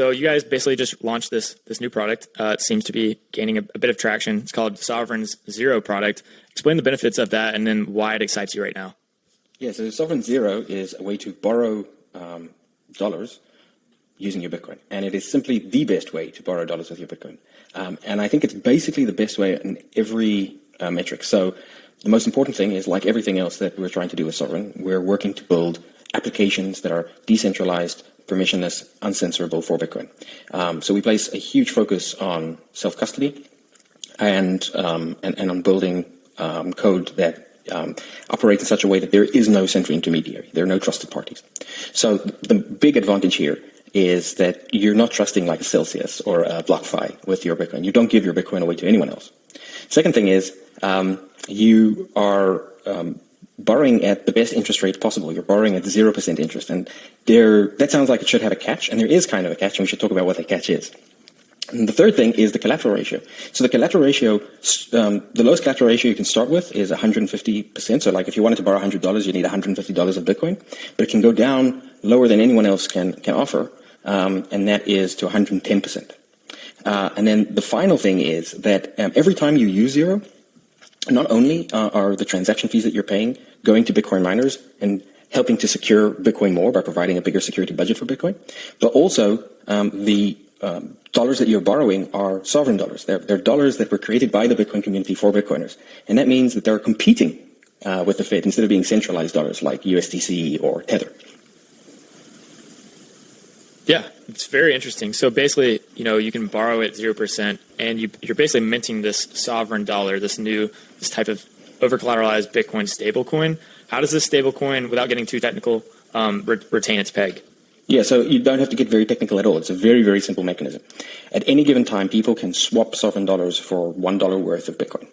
So you guys basically just launched this new product. It seems to be gaining a bit of traction. It's called Sovryn's Zero product. Explain the benefits of that and then why it excites you right now. Yeah, so Sovryn Zero is a way to borrow dollars using your Bitcoin. And it is simply the best way to borrow dollars with your Bitcoin. And I think it's basically the best way in every metric. So the most important thing is, like everything else that we're trying to do with Sovryn, we're working to build applications that are decentralized, permissionless, uncensorable for Bitcoin. So we place a huge focus on self-custody and on building code that operates in such a way that there is no central intermediary. There are no trusted parties. So the big advantage here is that you're not trusting like a Celsius or a BlockFi with your Bitcoin. You don't give your Bitcoin away to anyone else. Second thing is you are borrowing at the best interest rate possible. You're borrowing at 0% interest. And that sounds like it should have a catch, and there is kind of a catch, and we should talk about what that catch is. And the third thing is the collateral ratio. So the collateral ratio, the lowest collateral ratio you can start with is 150%. So like if you wanted to borrow $100, you need $150 of Bitcoin, but it can go down lower than anyone else can offer, and that is to 110%. And then the final thing is that every time you use Zero, not only are the transaction fees that you're paying going to Bitcoin miners and helping to secure Bitcoin more by providing a bigger security budget for Bitcoin, but also the dollars that you're borrowing are sovereign dollars. They're dollars that were created by the Bitcoin community for Bitcoiners. And that means that they're competing with the Fed instead of being centralized dollars like USDC or Tether. Yeah, it's very interesting. So basically, you can borrow at 0%, and you're basically minting this sovereign dollar, this type of over-collateralized Bitcoin stablecoin. How does this stablecoin, without getting too technical, retain its peg? Yeah, so you don't have to get very technical at all. It's a very, very simple mechanism. At any given time, people can swap sovereign dollars for $1 worth of Bitcoin.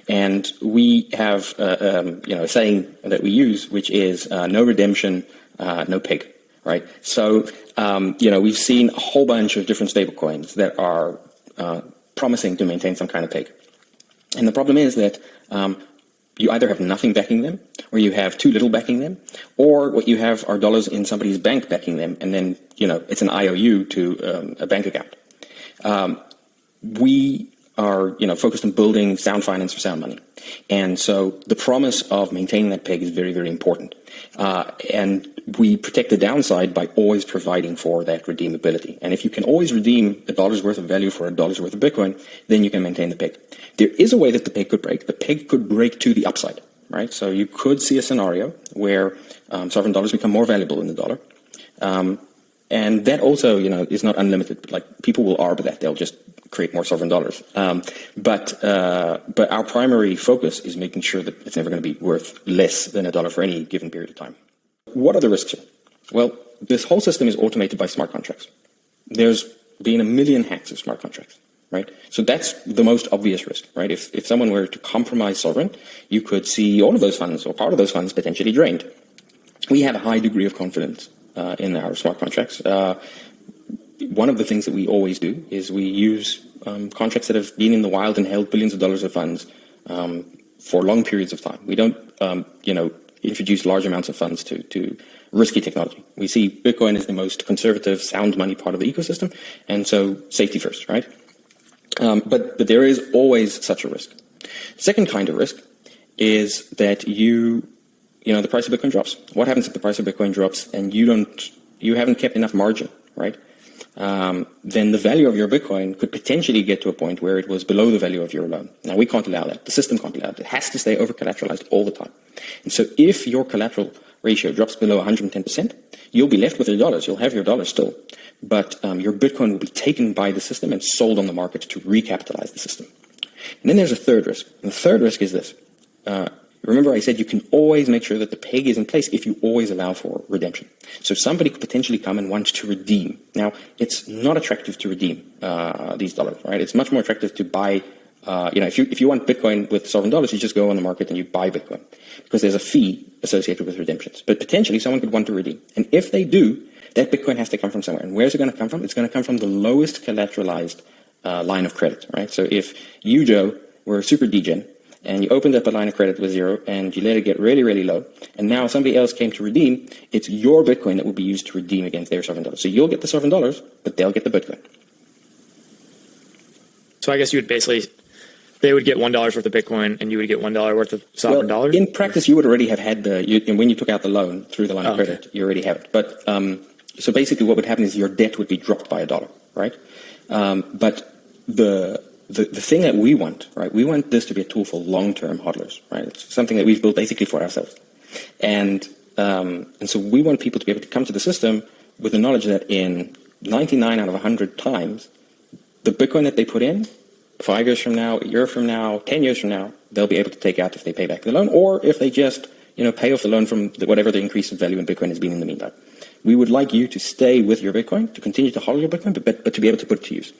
And we have a saying that we use, which is no redemption, no peg. Right. So, we've seen a whole bunch of different stablecoins that are promising to maintain some kind of peg. And the problem is that you either have nothing backing them, or you have too little backing them, or what you have are dollars in somebody's bank backing them, and then, it's an IOU to a bank account. We are, focused on building sound finance for sound money. And so the promise of maintaining that peg is very, very important. And we protect the downside by always providing for that redeemability. And if you can always redeem a dollar's worth of value for a dollar's worth of Bitcoin, then you can maintain the peg. There is a way that the peg could break. The peg could break to the upside, right? So you could see a scenario where sovereign dollars become more valuable than the dollar. And that also, is not unlimited. Like, people will arb that. They'll just create more sovereign dollars. But our primary focus is making sure that it's never going to be worth less than a dollar for any given period of time. What are the risks here? Well, this whole system is automated by smart contracts. There's been a million hacks of smart contracts, right? So that's the most obvious risk, right? If someone were to compromise Sovryn, you could see all of those funds or part of those funds potentially drained. We have a high degree of confidence in our smart contracts. One of the things that we always do is we use contracts that have been in the wild and held billions of dollars of funds for long periods of time. We don't, introduce large amounts of funds to risky technology. We see Bitcoin as the most conservative, sound money part of the ecosystem, and so safety first, right? But there is always such a risk. Second kind of risk is that the price of Bitcoin drops. What happens if the price of Bitcoin drops and you haven't kept enough margin, right? Then the value of your Bitcoin could potentially get to a point where it was below the value of your loan. Now, we can't allow that. The system can't allow that. It has to stay over-collateralized all the time. And so if your collateral ratio drops below 110%, you'll be left with your dollars. You'll have your dollars still. But your Bitcoin will be taken by the system and sold on the market to recapitalize the system. And then there's a third risk. And the third risk is this. Remember, I said you can always make sure that the peg is in place if you always allow for redemption. So somebody could potentially come and want to redeem. Now, it's not attractive to redeem these dollars, right? It's much more attractive to buy. If you want Bitcoin with sovereign dollars, you just go on the market and you buy Bitcoin because there's a fee associated with redemptions. But potentially someone could want to redeem. And if they do, that Bitcoin has to come from somewhere. And where's it going to come from? It's going to come from the lowest collateralized line of credit, right? So if you, Joe, were a super degen and you opened up a line of credit with 0, and you let it get really, really low, and now somebody else came to redeem, it's your Bitcoin that will be used to redeem against their sovereign dollars. So you'll get the sovereign dollars, but they'll get the Bitcoin. So I guess you would basically, they would get $1 worth of Bitcoin, and you would get $1 worth of sovereign dollars? In practice, you would already have had when you took out the loan through the line of credit, you already have it. But so basically what would happen is your debt would be dropped by $1, right? But the thing that we want, right? We want this to be a tool for long-term hodlers, right? It's something that we've built basically for ourselves. And so we want people to be able to come to the system with the knowledge that in 99 out of 100 times, the Bitcoin that they put in, 5 years from now, a year from now, 10 years from now, they'll be able to take out if they pay back the loan, or if they just pay off the loan from whatever the increase in value in Bitcoin has been in the meantime. We would like you to stay with your Bitcoin, to continue to hodl your Bitcoin, but to be able to put it to use.